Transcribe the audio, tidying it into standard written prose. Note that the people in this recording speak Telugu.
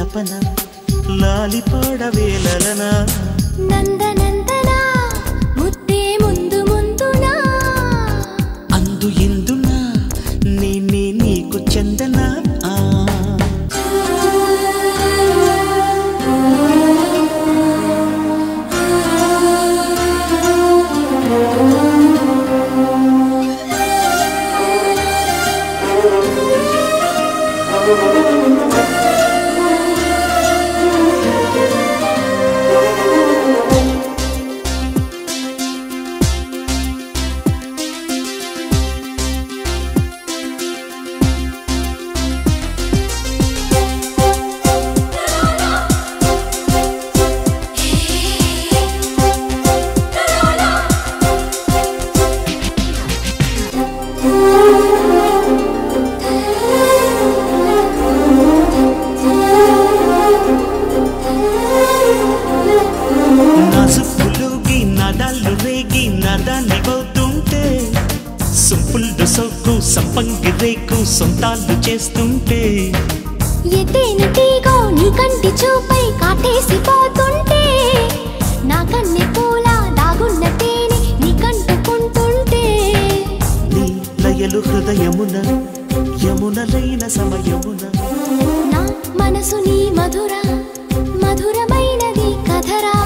తపన లాలి పాడవేలనా నందనందనా ముద్దే ముందు ముందునా అందు ఎందునా నేనే నీకు చందనా సంపంగి రేకు సొంతాలు చేస్తుంటే ఎతేనటిగో నీ కంటి చూపై కాటేసి పోతుంటే నా కన్నె పూల దాగున్న తేనె నీ కంటుకుంటుంటే నీ లయలు హృదయమున యమునలైన సమయమున నా మనసు నీ మధుర మధురమైనది కథరా